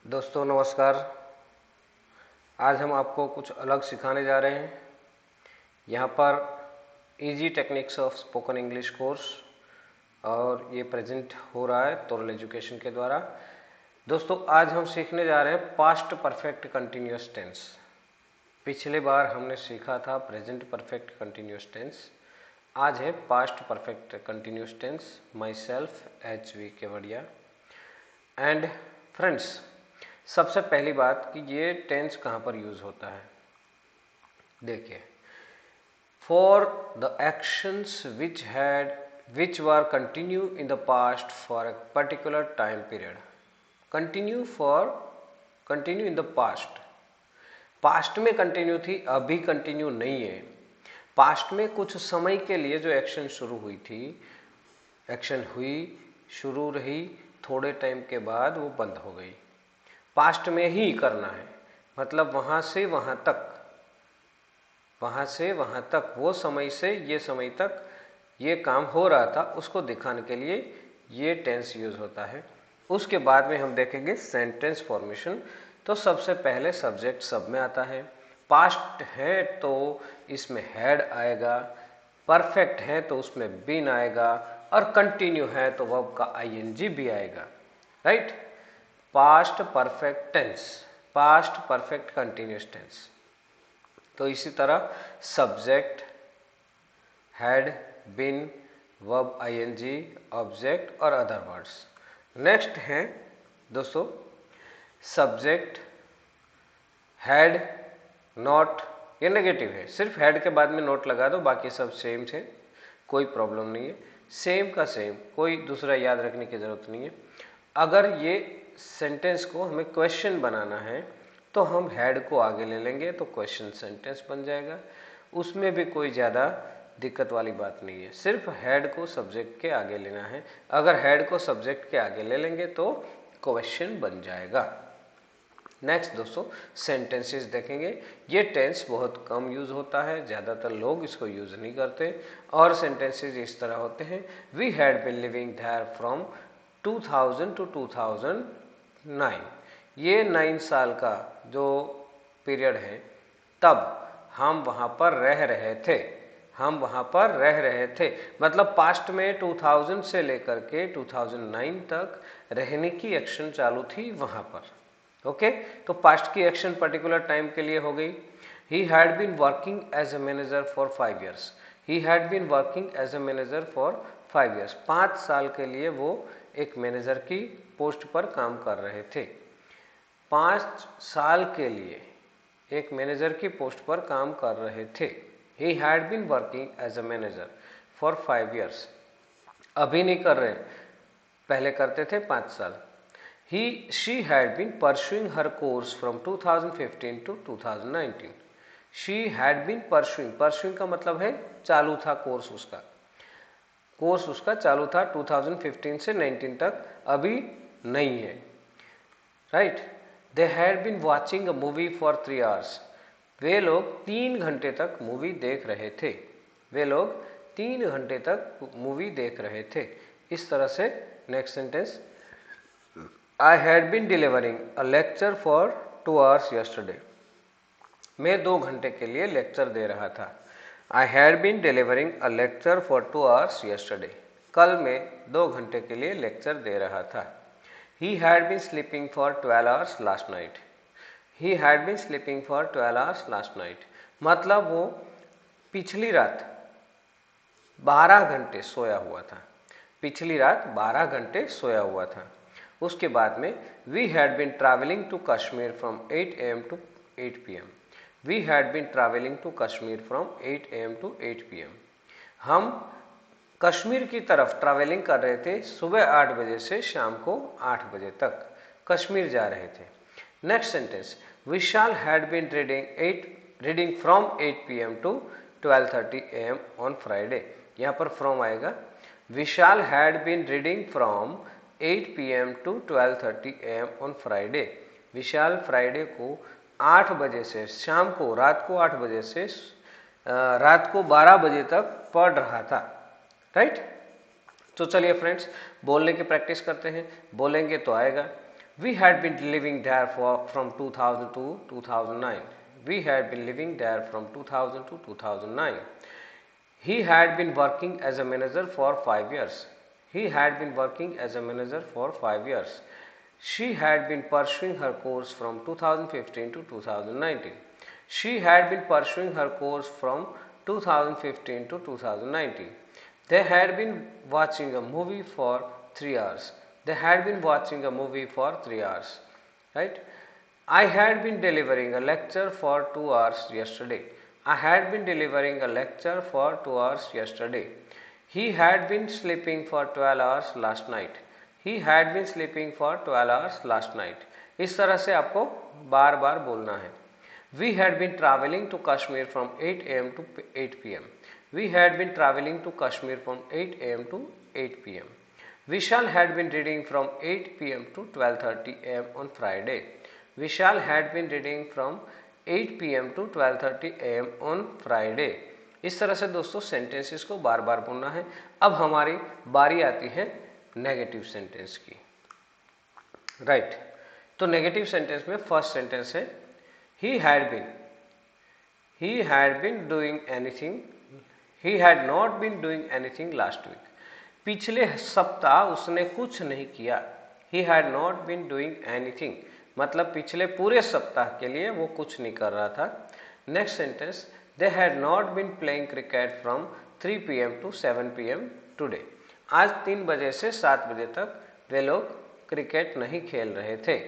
दोस्तों नमस्कार। आज हम आपको कुछ अलग सिखाने जा रहे हैं। यहाँ पर easy techniques of spoken English course और ये प्रेजेंट हो रहा है तोरल एजुकेशन के द्वारा। दोस्तों आज हम सीखने जा रहे हैं पास्ट परफेक्ट कंटिन्यूअस टेंस। पिछले बार हमने सीखा था प्रेजेंट परफेक्ट कंटिन्यूअस टेंस। आज है past perfect continuous tense. My self HV Kevadia. And friends, सबसे पहली बात कि ये टेंस कहाँ पर यूज होता है। देखिए, for the actions which were continue in the past for a particular time period. Continue in the past. Past में कंटिन्यू थी, अभी कंटिन्यू नहीं है। पास्ट में कुछ समय के लिए जो एक्शन शुरू हुई थी, एक्शन हुई, शुरू रही, थोड़े टाइम के बाद वो बंद हो गई। पास्ट में ही करना है, मतलब वहां से वहां तक, वहां से वहां तक, वो समय से ये समय तक ये काम हो रहा था, उसको दिखाने के लिए ये टेंस यूज होता है। उसके बाद में हम देखेंगे सेंटेंस फॉर्मेशन। तो सबसे पहले सब्जेक्ट सब में आता है। पास्ट है तो इसमें हैड आएगा, परफेक्ट है तो उसमें बीन आएगा, और कंटिन्यू है तो वर्ब का ING भी आएगा। Right. Past perfect tense, past perfect continuous tense. तो इसी तरह subject, had, been, verb ING, object और अदर वर्ड्स। नेक्स्ट है दोस्तों सब्जेक्ट, हैड, नॉट। ये नेगेटिव है, सिर्फ हैड के बाद में नोट लगा दो, बाकी सब सेम है, कोई प्रॉब्लम नहीं है। सेम का सेम, कोई दूसरा याद रखने की जरूरत नहीं है। अगर ये सेंटेंस को हमें क्वेश्चन बनाना है तो हम हैड को आगे ले लेंगे तो क्वेश्चन सेंटेंस बन जाएगा। उसमें भी कोई ज़्यादा दिक्कत वाली बात नहीं है, सिर्फ हैड को सब्जेक्ट के आगे लेना है। अगर हैड को सब्जेक्ट के आगे ले लेंगे तो क्वेश्चन बन जाएगा। नेक्स्ट दोस्तों सेंटेंसेस देखेंगे। ये टेंस बहुत कम यूज होता है, ज़्यादातर लोग इसको यूज नहीं करते। और सेंटेंसेस इस तरह होते हैं, we had been living there from 2000 to 2009। ये 9 साल का जो पीरियड है, तब हम वहाँ पर रह रहे थे, हम वहाँ पर रह रहे थे। मतलब पास्ट में 2000 से लेकर के 2009 तक रहने की एक्शन चालू थी वहाँ पर। ओके, तो पास्ट की एक्शन पर्टिकुलर टाइम के लिए हो गई। He had been working as a manager for 5 years। He had been working as a manager for 5 years। 5 साल के लिए वो एक मैनेजर की पोस्ट पर काम कर रहे थे। 5 साल के लिए एक मैनेजर की पोस्ट पर काम कर रहे थे। He had been working as a manager for 5 years। अभी नहीं कर रहे, पहले करते थे 5 साल। She had been pursuing her course from 2015 to 2019। She had been pursuing का मतलब है चालू था कोर्स उसका चालू था 2015 से 19 तक, अभी नहीं है। Right. They had been watching a movie for 3 hours। वे लोग 3 घंटे तक मूवी देख रहे थे। वे लोग 3 घंटे तक मूवी देख रहे थे। इस तरह से next sentence, I had been delivering a lecture for 2 hours yesterday। मैं 2 घंटे के लिए लेक्चर दे रहा था। I had been delivering a lecture for 2 hours yesterday। कल मैं 2 घंटे के लिए लेक्चर दे रहा था। He had been sleeping for 12 hours last night। He had been sleeping for 12 hours last night। मतलब वो पिछली रात 12 घंटे सोया हुआ था। पिछली रात 12 घंटे सोया हुआ था। उसके बाद में we had been travelling to Kashmir from 8 AM to 8 PM। We had been travelling to Kashmir from 8 AM to 8 PM। हम कश्मीर की तरफ ट्रैवलिंग कर रहे थे सुबह 8 बजे से शाम को 8 बजे तक कश्मीर जा रहे थे। Next sentence, Vishal had been reading from 8 PM to 12:30 AM on Friday. यहाँ पर फ्रॉम आएगा। Vishal had been reading from 8 PM to 12:30 AM on Friday. Vishal Friday को 8 बजे से शाम को, रात को 8 बजे से रात को 12 बजे तक पढ़ रहा था। राइट। तो चलिए फ्रेंड्स बोलने की प्रैक्टिस करते हैं। बोलेंगे तो आएगा। We had been living there from 2000 to 2009. We had been living there from 2000 to 2009. He had been working as a manager for 5 years. He had been working as a manager for 5 years. She had been pursuing her course from 2015 to 2019. She had been pursuing her course from 2015 to 2019. They had been watching a movie for 3 hours. They had been watching a movie for 3 hours. Right? I had been delivering a lecture for 2 hours yesterday. I had been delivering a lecture for 2 hours yesterday. He had been sleeping for 12 hours last night. He had been sleeping for 12 hours last night. इस तरह से आपको बार बार बोलना है. We had been traveling to Kashmir from 8 am to 8 pm. We had been traveling to Kashmir from 8 am to 8 pm. Vishal had been reading from 8 pm to 12:30 am on Friday. Vishal had been reading from 8 pm to 12:30 am on Friday. इस तरह से दोस्तों sentences को बार बार बोलना है. अब हमारी बारी आती है नेगेटिव सेंटेंस की. राइट, तो नेगेटिव सेंटेंस में फर्स्ट सेंटेंस है he had been doing anything, he had not been doing anything last week. पिछले सप्ताह उसने कुछ नहीं किया. he had not been doing anything मतलब पिछले पूरे सप्ताह के लिए वो कुछ नहीं कर रहा था. Next sentence they had not been playing cricket from 3 pm to 7 pm today. आज 3 बजे से 7 बजे तक वे लोग क्रिकेट नहीं खेल रहे थे.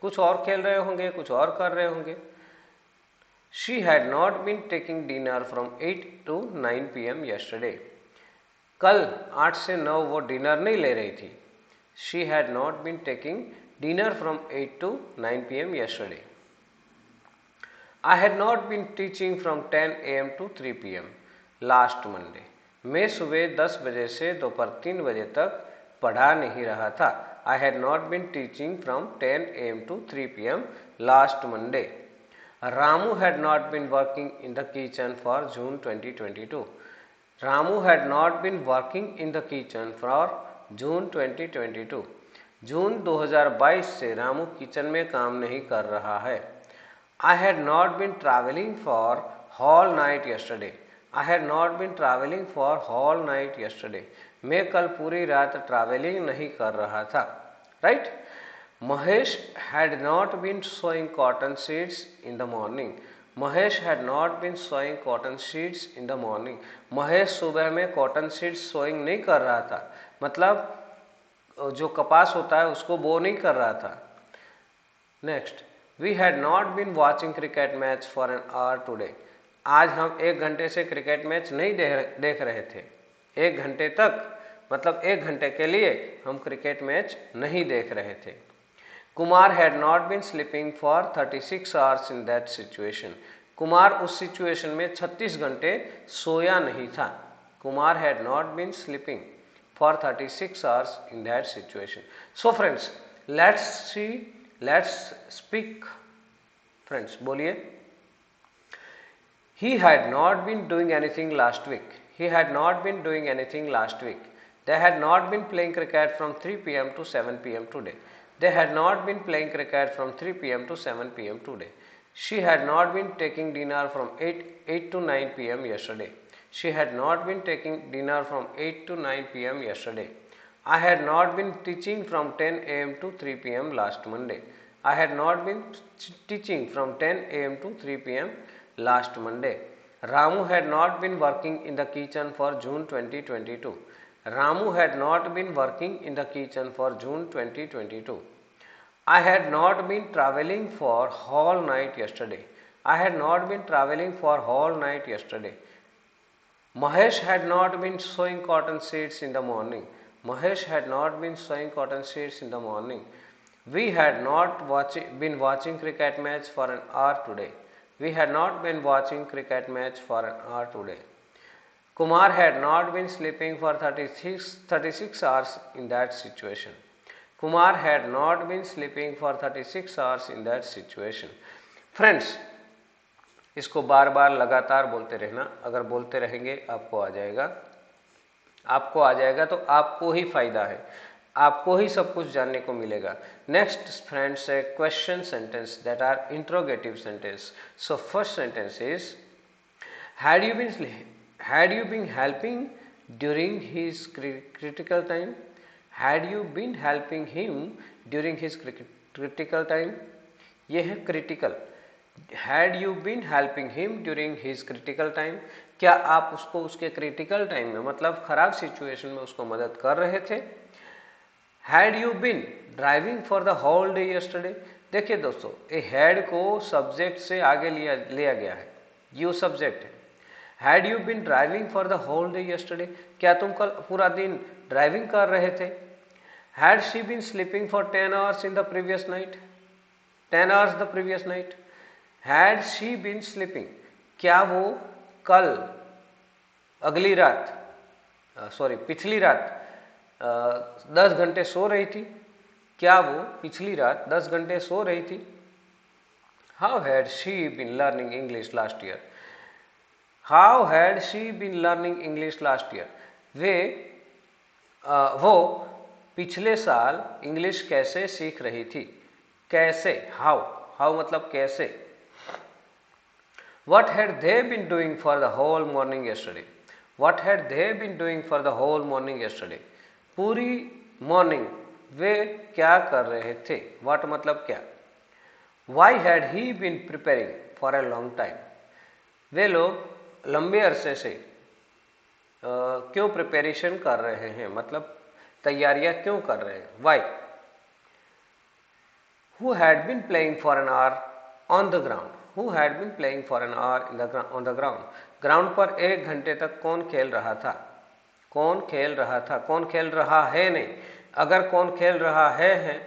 कुछ और खेल रहे होंगे, कुछ और कर रहे होंगे. She had not been taking dinner from 8 to 9 pm yesterday. कल 8 से 9 वो डिनर नहीं ले रही थी. She had not been taking dinner from 8 to 9 pm yesterday. I had not been teaching from 10 am to 3 pm last Monday. मैं सुबह 10 बजे से दोपहर 3 बजे तक पढ़ा नहीं रहा था. I had not been teaching from 10 am to 3 pm last Monday. Ramu had not been working in the kitchen for June 2022. Ramu had not been working in the kitchen for June 2022. जून 2022 से Ramu kitchen में काम नहीं कर रहा है. I had not been traveling for whole night yesterday. I had not been traveling for whole night yesterday. मैं कल पूरी रात ट्रैवलिंग नहीं कर रहा था. Right. Mahesh had not been sewing cotton sheets in the morning. Mahesh had not been sewing cotton sheets in the morning. Mahesh सुबह में कॉटन शीट्स सोइंग नहीं कर रहा था. मतलब जो कपास होता है उसको बो नहीं कर रहा था. Next, we had not been watching cricket match for an hour today. आज हम 1 घंटे से क्रिकेट मैच नहीं देख रहे थे. 1 घंटे तक मतलब 1 घंटे के लिए हम क्रिकेट मैच नहीं देख रहे थे. Kumar had not been sleeping for 36 hours in that situation. Kumar उस सिचुएशन में 36 घंटे सोया नहीं था. Kumar had not been sleeping for 36 hours in that situation. So friends, let's speak. Friends बोलिए. He had not been doing anything last week. He had not been doing anything last week. They had not been playing cricket from 3 pm to 7 pm today. They had not been playing cricket from 3 pm to 7 pm today. She had not been taking dinner from 8 to 9 pm yesterday. She had not been taking dinner from 8 to 9 pm yesterday. I had not been teaching from 10 am to 3 pm last Monday. I had not been teaching from 10 am to 3 pm last Monday. Ramu had not been working in the kitchen for June 2022. Ramu had not been working in the kitchen for June 2022. I had not been traveling for whole night yesterday. I had not been traveling for whole night yesterday. Mahesh had not been sewing cotton sheets in the morning. Mahesh had not been sewing cotton sheets in the morning. We had not been watching cricket match for an hour today. We had not been watching cricket match for an hour today. Kumar had not been sleeping for 36 hours in that situation. Kumar had not been sleeping for 36 hours in that situation. Friends, इसको बार बार लगातार बोलते रहना. अगर बोलते रहेंगे आपको आ जाएगा. आपको आ जाएगा तो आपको ही फायदा है. आपको ही सब कुछ जानने को मिलेगा। नेक्स्ट फ्रेंड्स है question sentence that are interrogative sentence. So first sentence is had you been helping during his critical time? Had you been helping him during his critical time? ये है critical. Had you been helping him during his critical time? क्या आप उसको उसके critical time में मतलब खराब situation में उसको मदद कर रहे थे? Had you been driving for the whole day yesterday? देखिए दोस्तों, ये had को सब्जेक्ट से आगे लिया गया है, यू सब्जेक्ट है। Had you been driving for the whole day yesterday? क्या तुम कल पूरा दिन ड्राइविंग कर रहे थे? Had she been sleeping for 10 hours in the previous night? 10 hours the previous night? Had she been sleeping? क्या वो कल अगली रात पिछली रात 10 घंटे सो रही थी? क्या वो पिछली रात 10 घंटे सो रही थी? How had she been learning English last year? How had she been learning English last year? वो पिछले साल इंग्लिश कैसे सीख रही थी? कैसे? How मतलब कैसे? What had they been doing for the whole morning yesterday? What had they been doing for the whole morning yesterday? पूरी मॉर्निंग वे क्या कर रहे थे? What मतलब क्या? Why had he been preparing for a long time? वे लोग लंबे अरसे से क्यों प्रिपरेशन कर रहे हैं, मतलब तैयारियां क्यों कर रहे हैं? Why? Who had been playing for an hour on the ground? Who had been playing for an hour on the ground? Ground पर 1 घंटे तक कौन खेल रहा था? कौन खेल रहा था? कौन खेल रहा है नहीं, अगर कौन खेल रहा है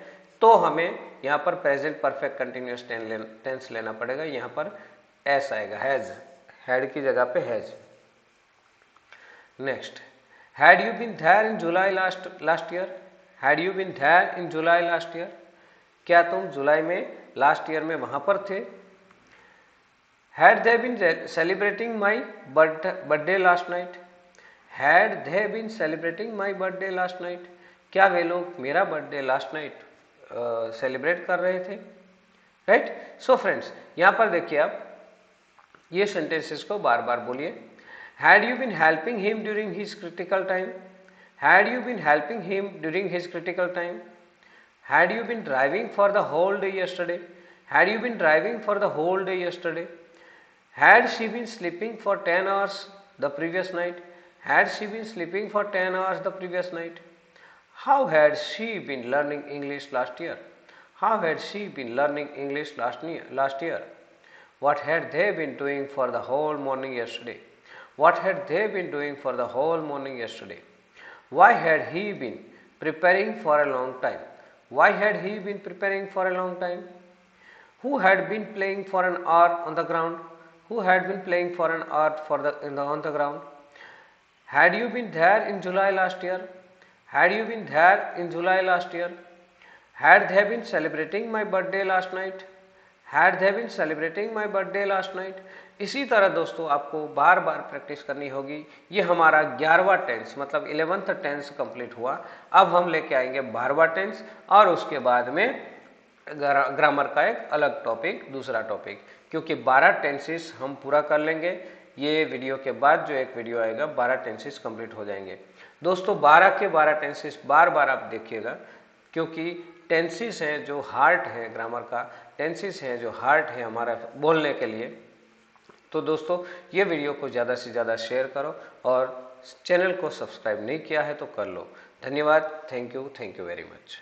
तो हमें यहाँ पर प्रेजेंट परफेक्ट कंटिन्यूअस टेंस लेना पड़ेगा। यहाँ पर एस आएगा, हैज, हैड की जगह पे has. Next, had you been there in July last year? Had you been there in July last year? क्या तुम जुलाई में लास्ट ईयर में वहां पर थे? Had they been celebrating my birthday last night? Had they been celebrating my birthday last night? क्या वे लोग मेरा बर्थडे लास्ट नाइट सेलिब्रेट कर रहे थे? राइट। सो फ्रेंड्स, यहां पर देखिए आप ये सेंटेंसेस को बार बार बोलिए। Had you been helping him during his critical time? Had you been helping him during his critical time? Had you been driving for the whole day yesterday? Had you been driving for the whole day yesterday? Had she been sleeping for 10 hours the previous night? Had she been sleeping for 10 hours the previous night? How had she been learning English last year? How had she been learning English last year? What had they been doing for the whole morning yesterday? What had they been doing for the whole morning yesterday? Why had he been preparing for a long time? Why had he been preparing for a long time? Who had been playing for an hour on the ground? Who had been playing for an hour on the ground? Had you been there in July last year? Had you been there in July last year? Had they been celebrating my birthday last night? Had they been celebrating my birthday last night? इसी तरह दोस्तों आपको बार बार practice करनी होगी। ये हमारा 11वां tense मतलब 11th tense complete हुआ। अब हम लेके आएंगे 12वां टेंस और उसके बाद में ग्रामर का एक अलग टॉपिक, दूसरा टॉपिक, क्योंकि 12 टेंसेस हम पूरा कर लेंगे। ये वीडियो के बाद जो एक वीडियो आएगा 12 टेंसेस कंप्लीट हो जाएंगे। दोस्तों 12 के 12 टेंसेस बार बार आप देखिएगा, क्योंकि टेंसेस हैं जो हार्ट है, ग्रामर का टेंसेस हैं जो हार्ट है हमारा बोलने के लिए। तो दोस्तों ये वीडियो को ज़्यादा से ज़्यादा शेयर करो और चैनल को सब्सक्राइब नहीं किया है तो कर लो। धन्यवाद। Thank you very much.